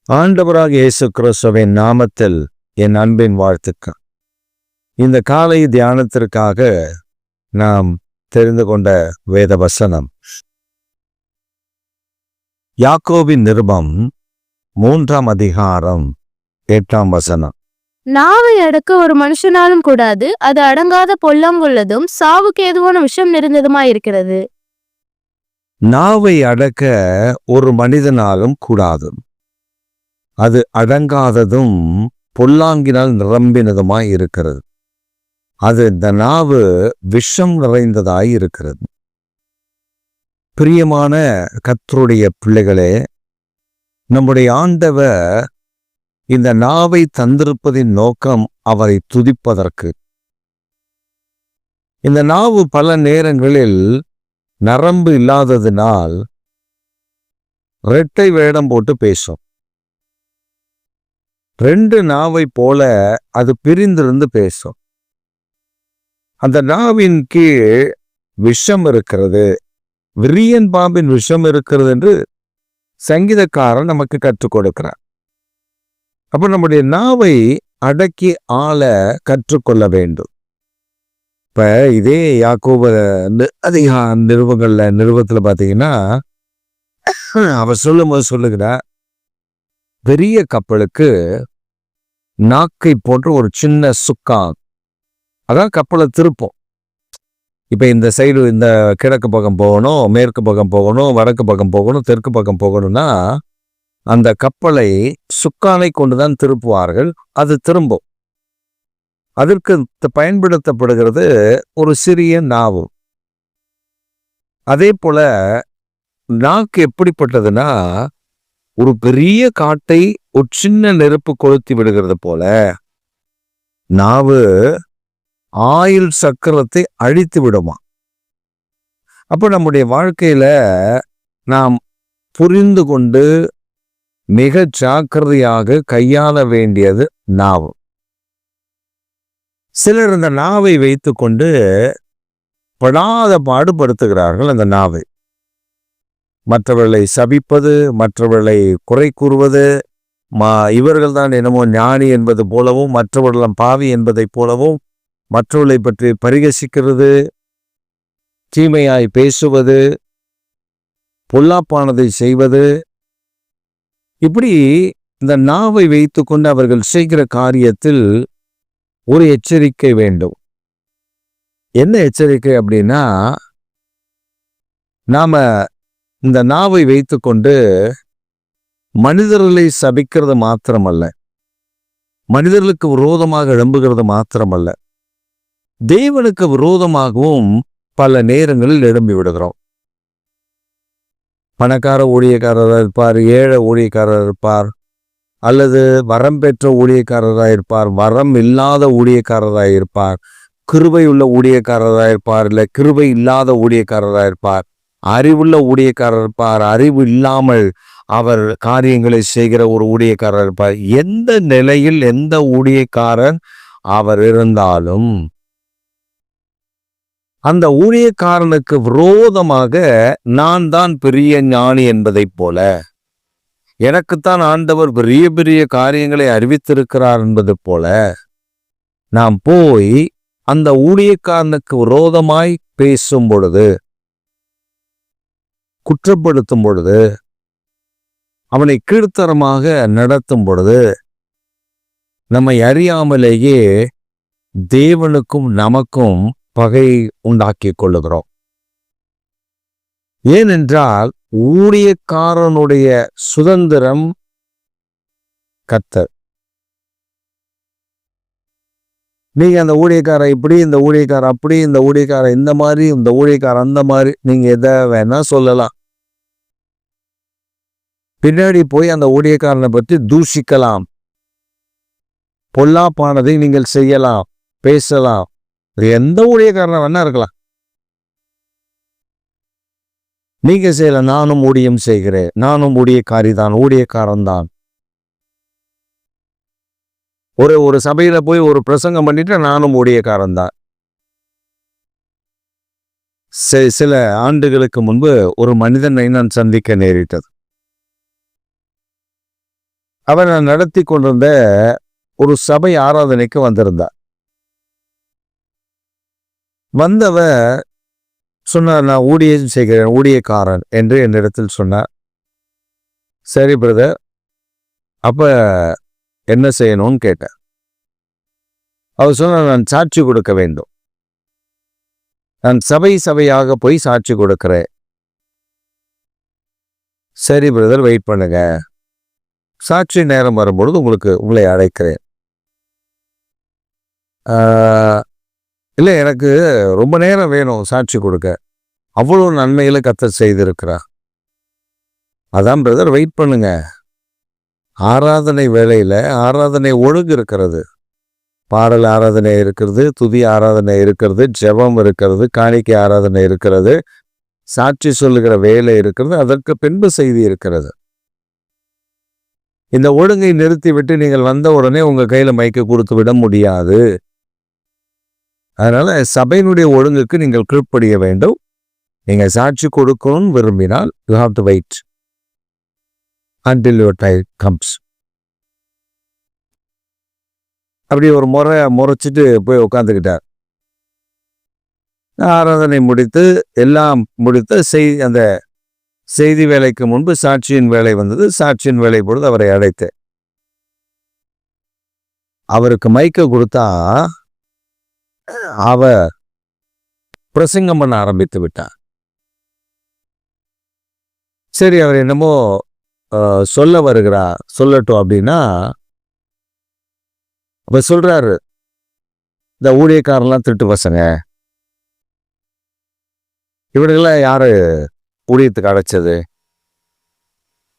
ஆண்டவராக இயேசு கிறிஸ்துவின் நாமத்தில் என் அன்பின் வாழ்த்துக்கள். இந்த காலை தியானத்திற்காக நாம் தெரிந்து கொண்ட வேத வசனம் யாக்கோபின் நிருபம் 3ஆம் அதிகாரம் 8ஆம் வசனம். நாவை அடக்க ஒரு மனுஷனாலும் கூடாது, அது அடங்காத பொல்லாங்குள்ளதும் சாவுக்கு ஏதுவான விஷம் நிறைந்ததுமாயிருக்கிறது. நாவை அடக்க ஒரு மனிதனாலும் கூடாது, அது அடங்காததும் பொல்லாங்கினால் நிரம்பினதுமாய் இருக்கிறது. அது இந்த நாவு விஷம் நிறைந்ததாய் இருக்கிறது. பிரியமான கர்த்தருடைய பிள்ளைகளே, நம்முடைய ஆண்டவர் இந்த நாவை தந்திருப்பதின் நோக்கம் அவரை துதிப்பதற்கு. இந்த நாவு பல நேரங்களில் நரம்பு இல்லாததினால் இரட்டை வேடம் போட்டு பேசும். ரெண்டு நாவை போல அது பிரிந்திருந்து பேசும். அந்த நாவின் கீழ் விஷம் இருக்கிறது, விரியன் பாம்பின் விஷம் இருக்கிறது என்று சங்கீதக்காரன் நமக்கு கற்றுக் கொடுக்கிறார். அப்ப நம்முடைய நாவை அடக்கி ஆள கற்றுக்கொள்ள வேண்டும். இப்ப இதே யாக்கோபு நிருபத்துல பாத்தீங்கன்னா அவர் சொல்லும்போது சொல்லுகிறார், பெரிய கப்பலுக்கு நாக்கை போன்ற ஒரு சின்ன சுக்கான், அதான் கப்பலை திருப்போம். இப்ப இந்த சைடு இந்த கிழக்கு பக்கம் போகணும், மேற்கு பக்கம் போகணும், வடக்கு பக்கம் போகணும், தெற்கு பக்கம் போகணும்னா அந்த கப்பலை சுக்கானை கொண்டுதான் திருப்புவார்கள். அது திரும்பும். அதற்கு பயன்படுத்தப்படுகிறது ஒரு சிறிய நாவு. அதே போல நாக்கு எப்படிப்பட்டதுன்னா, ஒரு பெரிய காட்டை ஒரு சின்ன நெருப்பு கொளுத்தி விடுகிறது போல நாவு ஆயுள் சக்கரத்தை அழித்து விடுமா. அப்ப நம்முடைய வாழ்க்கையில நாம் புரிந்து கொண்டு மிக ஜாக்கிரதையாக கையாள வேண்டியது நாவு. சிலர் இந்த நாவை வைத்து கொண்டு படாத பாடுபடுத்துகிறார்கள். அந்த நாவை மற்றவர்களை சபிப்பது, மற்றவர்களை குறை கூறுவது, இவர்கள் தான் என்னமோ ஞானி என்பது போலவும், மற்றவர்களும் பாவி என்பதை போலவும் மற்றவர்களை பற்றி பரிகசிக்கிறது, தீமையாய் பேசுவது, பொல்லாப்பானதை செய்வது. இப்படி இந்த நாவை வைத்து கொண்டு அவர்கள் செய்கிற காரியத்தில் ஒரு எச்சரிக்கை வேண்டும். என்ன எச்சரிக்கை அப்படின்னா, நாம இந்த நாவை வைத்து கொண்டு மனிதர்களை சபிக்கிறது மாத்திரமல்ல, மனிதர்களுக்கு விரோதமாக எழும்புகிறது மாத்திரமல்ல, தேவனுக்கு விரோதமாகவும் பல நேரங்களில் எழும்பி விடுகிறோம். பணக்கார ஊழியக்காரராக இருப்பார், ஏழை ஊழியக்காரர் இருப்பார், அல்லது வரம் பெற்ற ஊழியக்காரராக இருப்பார், வரம் இல்லாத ஊழியக்காரராக இருப்பார், கிருபை உள்ள ஊழியக்காரராக இருப்பார், இல்லை கிருபை இல்லாத ஊழியக்காரராக இருப்பார், அறிவுள்ள ஊழியக்காரர் இருப்பார், அறிவு இல்லாமல் அவர் காரியங்களை செய்கிற ஒரு ஊழியக்காரர் இருப்பார். எந்த நிலையில் எந்த ஊழியக்காரன் அவர் இருந்தாலும் அந்த ஊழியக்காரனுக்கு விரோதமாக நான் தான் பெரிய ஞானி என்பதை போல, எனக்குத்தான் ஆண்டவர் பெரிய பெரிய காரியங்களை அறிவித்திருக்கிறார் என்பது போல நாம் போய் அந்த ஊழியக்காரனுக்கு விரோதமாய் பேசும் பொழுது, குற்றப்படுத்தும் பொழுது, அவனை கீழ்த்தரமாக நடத்தும் பொழுது, நம்மை அறியாமலேயே தேவனுக்கும் நமக்கும் பகை உண்டாக்கி கொள்ளுகிறோம். ஏனென்றால் ஊழியக்காரனுடைய சுதந்திரம் கர்த்தர். நீங்க அந்த ஊழியக்கார இப்படி, இந்த ஊழியக்கார அப்படி, இந்த ஊழியக்கார இந்த மாதிரி, இந்த ஊழியக்கார அந்த மாதிரி, நீங்க எதை வேணா சொல்லலாம். பின்னாடி போய் அந்த ஊழியக்காரனை பற்றி தூஷிக்கலாம், பொல்லாப்பானதை நீங்கள் செய்யலாம், பேசலாம். எந்த ஊழியக்காரனை வேணா இருக்கலாம். நீங்க செய்யல, நானும் ஊழியம் செய்கிறேன், நானும் ஊழியக்காரிதான், ஊழியக்காரன் தான். ஒரு சபையில போய் ஒரு பிரசங்கம் பண்ணிட்டு நானும் ஊழியக்காரன் தான். சில ஆண்டுகளுக்கு முன்பு ஒரு மனிதனை நான் சந்திக்க நேரிட்டது. அவன் நான் நடத்தி கொண்டிருந்த ஒரு சபை ஆராதனைக்கு வந்திருந்தார். வந்தவ சொன்னார், நான் ஊழியம் செய்கிறேன், ஊழியக்காரன் என்று என்னிடத்தில் சொன்னார். சரி பிரதர், அப்ப என்ன செய்யணும்னு கேட்டேன். அவர் சொன்னார், நான் சாட்சி கொடுக்க வேண்டும், நான் சபையாக போய் சாட்சி கொடுக்கிறேன். சரி பிரதர், வெயிட் பண்ணுங்க, சாட்சி நேரம் வரும்பொழுது உங்களை அழைக்கிறேன். இல்லை, எனக்கு ரொம்ப நேரம் வேணும் சாட்சி கொடுக்க, அவ்வளோ நன்மைகளை கர்த்தர் செய்திருக்கிறார். அதான் பிரதர், வெயிட் பண்ணுங்க. ஆராதனை வேளையில ஆராதனை ஒழுங்கு இருக்கிறது, பாடல் ஆராதனை இருக்கிறது, துதி ஆராதனை இருக்கிறது, ஜெபம் இருக்கிறது, காணிக்கை ஆராதனை இருக்கிறது, சாட்சி சொல்லுகிற வேலை இருக்கிறது, அதற்கு பின்பு செய்தி இருக்கிறது. இந்த ஒழுங்கை நிறுத்திவிட்டு நீங்கள் வந்த உடனே உங்க கையில மைக்க கொடுத்து விட முடியாது. அதனால சபையினுடைய ஒழுங்குக்கு நீங்கள் கீழ்ப்படிய வேண்டும். நீங்க சாட்சி கொடுக்கணும்னு விரும்பினால் you have to wait until your time comes. அப்படி ஒரு முறைச்சிட்டு போய் உட்காந்துக்கிட்டார். ஆராதனை முடித்து எல்லாம் முடித்து அந்த செய்தி வேலைக்கு முன்பு சாட்சியின் வேலை வந்தது. சாட்சியின் வேலை பொழுது அவரை அழைத்தேன். அவருக்கு மைக்க கொடுத்தா அவர் பிரசங்கம் பண்ண ஆரம்பித்து விட்டார். சரி, அவர் என்னமோ சொல்ல வருகிறா, சொல்லட்டும் அப்படின்னா அப்ப சொல்றாரு, இந்த ஊழியக்காரெல்லாம் திருட்டு பசங்க, இவனுங்கெல்லாம் யாரு ஊழியத்துக்கு அழைச்சது,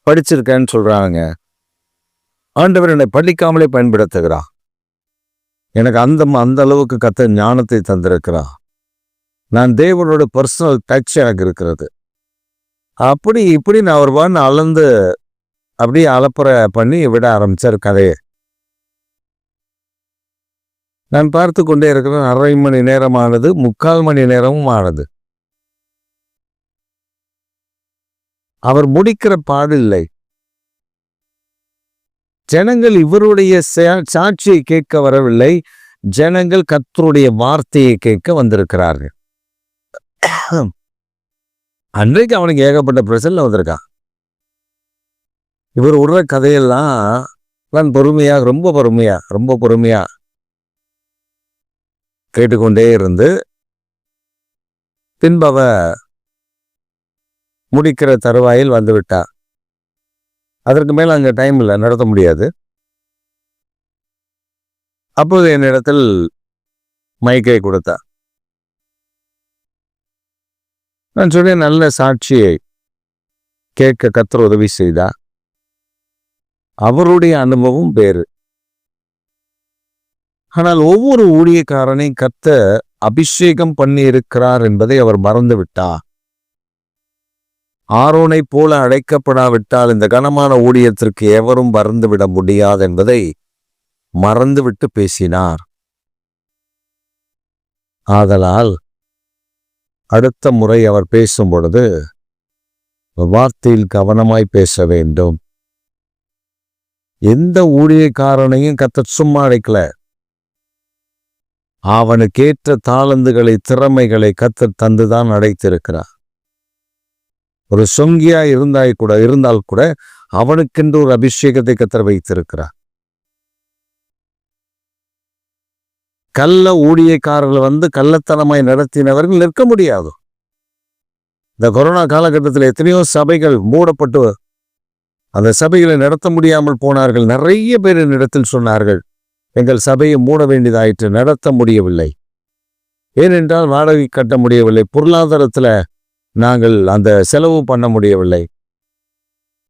படிச்சிருக்கேன்னு சொல்றாங்க, ஆண்டவர் என்னை படிக்காமலே பயன்படுத்துகிறான், எனக்கு அந்த அளவுக்கு கர்த்தர் ஞானத்தை தந்திருக்கிறான், நான் தேவனோட பர்சனல் டச் எனக்கு இருக்கிறது, அப்படி இப்படி நான் ஒரு வாரம் அளந்து அப்படியே அலப்புற பண்ணி விட ஆரம்பிச்சார் கதையை. நான் பார்த்து கொண்டே இருக்கிறேன். 1/2 மணி நேரமானது, 3/4 மணி நேரமும் ஆனது. அவர் முடிக்கிற பாடில்லை. ஜனங்கள் இவருடைய சாட்சியை கேட்க வரவில்லை, ஜனங்கள் கர்த்தருடைய வார்த்தையை கேட்க வந்திருக்கிறார்கள். அன்றைக்கு அவனுக்கு ஏகப்பட்ட பிரச்சனை வந்திருக்கான். இவர் விடுற கதையெல்லாம் நான் ரொம்ப பொறுமையா கேட்டுக்கொண்டே இருந்து பின்பவ முடிக்கிற தருவாயில் வந்து விட்டார். அதற்கு மேல அங்க டைம் இல்லை, நடத்த முடியாது. அப்போது என்னிடத்தில் மைக்கை கொடுத்தார். நான் சொன்னேன், நல்ல சாட்சியை கேட்க கர்த்தர் உதவி செய்தார். அவருடைய அனுபவம் வேறு. ஆனால் ஒவ்வொரு ஊழியக்காரனையும் கர்த்தர் அபிஷேகம் பண்ணி இருக்கிறார் என்பதை அவர் மறந்து விட்டார். ஆரோனை போல அழைக்கப்படாவிட்டால் இந்த கனமான ஊழியத்திற்கு எவரும் மறந்துவிட முடியாது என்பதை மறந்துவிட்டு பேசினார். ஆதலால் அடுத்த முறை அவர் பேசும் பொழுது வார்த்தையில் கவனமாய் பேச வேண்டும். எந்த ஊழியக்காரனையும் கர்த்தர் சும்மா அழைக்கல. அவனுக்கேற்ற தாளந்துகளை, திறமைகளை கர்த்தர் தந்துதான் அழைத்திருக்கிறார். ஒரு சொங்கியா இருந்தால் கூட அவனுக்கென்று ஒரு அபிஷேகத்தை கர்த்தர் வைத்திருக்கிறார். கள்ள ஊழியக்காரர்கள் கள்ளத்தனமாய் நடத்தினவர்கள் நிற்க முடியாது. இந்த கொரோனா காலகட்டத்தில் எத்தனையோ சபைகள் மூடப்பட்டு அந்த சபைகளை நடத்த முடியாமல் போனார்கள். நிறைய பேர் என்னிடத்தில் சொன்னார்கள், எங்கள் சபையை மூட வேண்டியதாயிற்று, நடத்த முடியவில்லை. ஏனென்றால் வாடகை கட்ட முடியவில்லை, பொருளாதாரத்துல நாங்கள் அந்த செலவு பண்ண முடியவில்லை.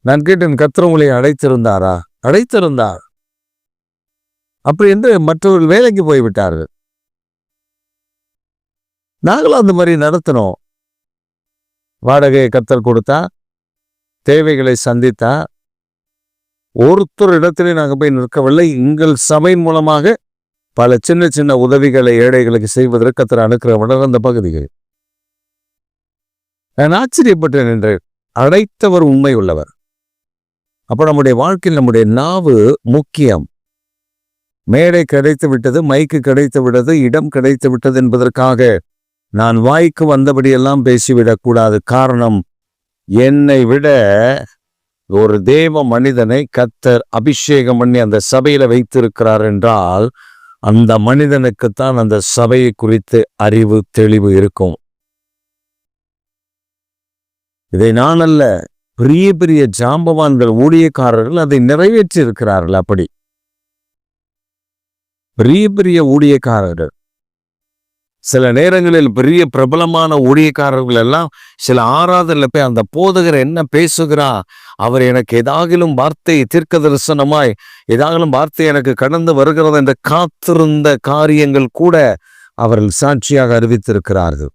நான் கேட்டேன், கர்த்தர் உங்களை அழைத்திருந்தாரா? அழைத்திருந்தார். அப்படி என்று மற்றவர்கள் வேலைக்கு போய்விட்டார்கள். நாங்களும் அந்த மாதிரி நடத்தினோம். வாடகையை கர்த்தர் கொடுத்தா, தேவைகளை சந்தித்தா, ஒருத்தர் இடத்திலே நாங்கள் போய் நிற்கவில்லை. எங்கள் சபையின் மூலமாக பல சின்ன சின்ன உதவிகளை ஏழைகளுக்கு செய்வதற்கு கர்த்தர் அனுக்கிரகம் அந்த பகுதிகள். நான் ஆச்சரியப்பட்டேன் என்று அழைத்தவர் உண்மை உள்ளவர். அப்ப நம்முடைய வாழ்க்கையில் நம்முடைய நாவு முக்கியம். மேடை கிடைத்து விட்டது, மைக்கு கிடைத்து விட்டது, இடம் கிடைத்து விட்டது என்பதற்காக நான் வாய்க்கு வந்தபடியெல்லாம் பேசிவிடக் கூடாது. காரணம், என்னை விட ஒரு தேவ மனிதனை கர்த்தர் அபிஷேகம் பண்ணி அந்த சபையில வைத்திருக்கிறார் என்றால் அந்த மனிதனுக்குத்தான் அந்த சபையை குறித்து அறிவு தெளிவு இருக்கும். இதை நான் அல்ல, பெரிய பெரிய ஜாம்பவான்கள் ஊழியக்காரர்கள் அதை நிறைவேற்றி இருக்கிறார்கள். அப்படி பெரிய பெரிய ஊழியக்காரர்கள், சில நேரங்களில் பெரிய பிரபலமான ஊழியக்காரர்கள் எல்லாம் சில ஆராதனையில போய் அந்த போதகர் என்ன பேசுகிறா, அவர் எனக்கு ஏதாகிலும் வார்த்தை தீர்க்க தரிசனமாய் ஏதாகிலும் வார்த்தை எனக்கு கடந்து வருகிறது என்று காத்திருந்த காரியங்கள் கூட அவர்கள் சாட்சியாக அறிவித்திருக்கிறார்கள்.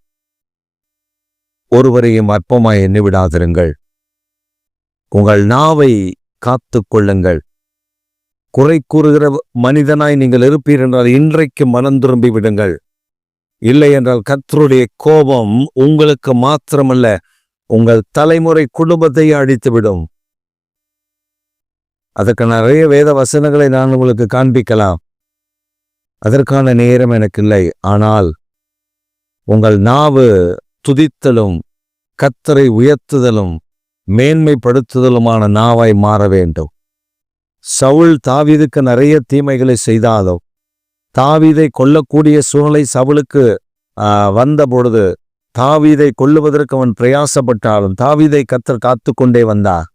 ஒருவரையும் அற்பமாய் எண்ணிவிடாதிருங்கள். உங்கள் நாவை காத்து கொள்ளுங்கள். குறை கூறுகிற மனிதனாய் நீங்கள் இருப்பீர் என்றால் இன்றைக்கு மனம் திரும்பி விடுங்கள். இல்லை என்றால் கர்த்தருடைய கோபம் உங்களுக்கு மாத்திரமல்ல, உங்கள் தலைமுறை குடும்பத்தை அழித்துவிடும். அதற்கு நிறைய வேத வசனங்களை நான் உங்களுக்கு காண்பிக்கலாம். அதற்கான நேரம் எனக்கு இல்லை. ஆனால் உங்கள் நாவு துதித்தலும் கர்த்தரை உயர்த்துதலும் மேன்மைப்படுத்துதலுமான நாவாய் மாற வேண்டும். சவுல் தாவீதுக்கு நிறைய தீமைகளை செய்தாலும், தாவீதை கொல்லக்கூடிய சூழ்நிலை சவுலுக்கு வந்த பொழுது தாவீதை கொல்லுவதற்கு அவன் பிரயாசப்பட்டாலும் தாவீதை கர்த்தர் காத்து கொண்டே வந்தார்.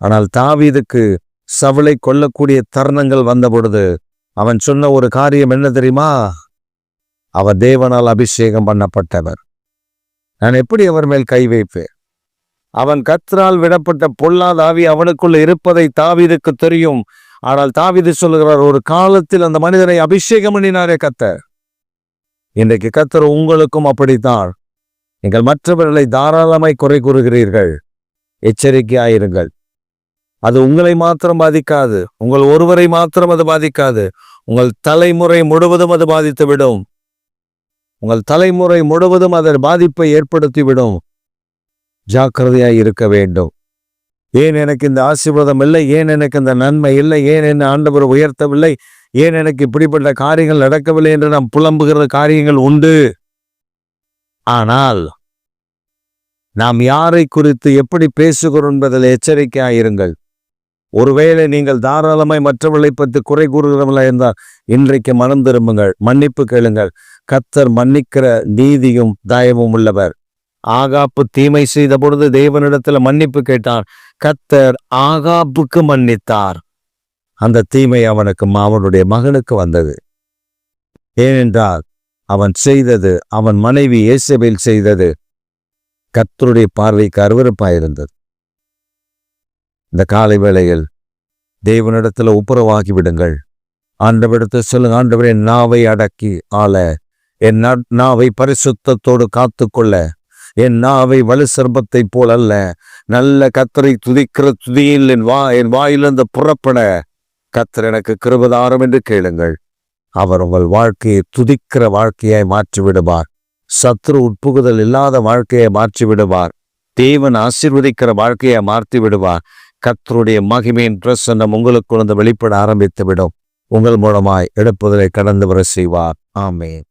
ஆனால் தாவீதுக்கு சவுலை கொல்லக்கூடிய தருணங்கள் வந்த பொழுது அவன் சொன்ன ஒரு காரியம் என்ன தெரியுமா? அவர் தேவனால் அபிஷேகம் பண்ணப்பட்டவர், நான் எப்படி அவர் மேல் கை வைப்பேன்? அவன் கர்த்தரால் விடப்பட்ட பொல்லாத ஆவி அவனுக்குள்ள இருப்பதை தாவீதுக்கு தெரியும். ஆனால் தாவீது சொல்லுகிறார், ஒரு காலத்தில் அந்த மனிதனை அபிஷேகம் பண்ணினாரே கர்த்தர். இன்றைக்கு கர்த்தர் உங்களுக்கும் அப்படித்தான். நீங்கள் மற்றவர்களை தாராளமாய் குறை கூறுகிறீர்கள். எச்சரிக்கையாயிருங்கள். அது உங்களை மாத்திரம் பாதிக்காது, உங்கள் ஒருவரை மாத்திரம் அது பாதிக்காது, உங்கள் தலைமுறை முழுவதும் அது பாதித்துவிடும். உங்கள் தலைமுறை முழுவதும் அதன் பாதிப்பை ஏற்படுத்திவிடும். ஜாக்கிரதையாய் இருக்க வேண்டும். ஏன் எனக்கு இந்த ஆசீர்வாதம் இல்லை, ஏன் எனக்கு இந்த நன்மை இல்லை, ஏன் என்ன ஆண்டவர் உயர்த்தவில்லை, ஏன் எனக்கு இப்படிப்பட்ட காரியங்கள் நடக்கவில்லை என்று நாம் புலம்புகிற காரியங்கள் உண்டு. ஆனால் நாம் யாரை குறித்து எப்படி பேசுகிறோம் என்பதில் எச்சரிக்கையாயிருங்கள். ஒருவேளை நீங்கள் தாராளமாய் மற்றவர்களை பற்றி குறை கூறுகிறவர்களா இருந்தால் இன்றைக்கு மனம் திரும்புங்கள், மன்னிப்பு கேளுங்கள். கர்த்தர் மன்னிக்கிற நீதியும் தயவும் உள்ளவர். ஆகாப்பு தீமை செய்த பொழுது தேவனிடத்துல மன்னிப்பு கேட்டான். கர்த்தர் ஆகாப்புக்கு மன்னித்தார். அந்த தீமை அவனுடைய மகனுக்கு வந்தது. ஏனென்றால் அவன் செய்தது, அவன் மனைவி ஏசபேல் செய்தது கர்த்தருடைய பார்வைக்கு அருவருப்பாயிருந்தது. இந்த காலை வேளையில் தேவனிடத்துல ஒப்புரவாகி விடுங்கள். ஆண்டவரிடத்தில் சொல்லுங்க, ஆண்டவரே நாவை அடக்கி ஆள, என் நாவை பரிசுத்தத்தோடு காத்து கொள்ள, என் நாவை வலு சர்பத்தை போல் அல்ல, நல்ல கர்த்தரை துதிக்கிற துதியில் என் வாயிலிருந்து புறப்பட கர்த்தர் எனக்கு கிருபதாரம் என்று கேளுங்கள். அவர் உங்கள் வாழ்க்கையை துதிக்கிற வாழ்க்கையாய் மாற்றி விடுவார். சத்ரு உட்புகுதல் இல்லாத வாழ்க்கையை மாற்றி விடுவார். தேவன் ஆசீர்வதிக்கிற வாழ்க்கையை மாற்றி விடுவார். கர்த்தருடைய மகிமையின் பிரசன்னம் உங்களுக்குள்ள வெளிப்பட ஆரம்பித்து விடும். உங்கள் மூலமாய் எடுப்புதலை கடந்து வர செய்வார். ஆமென்.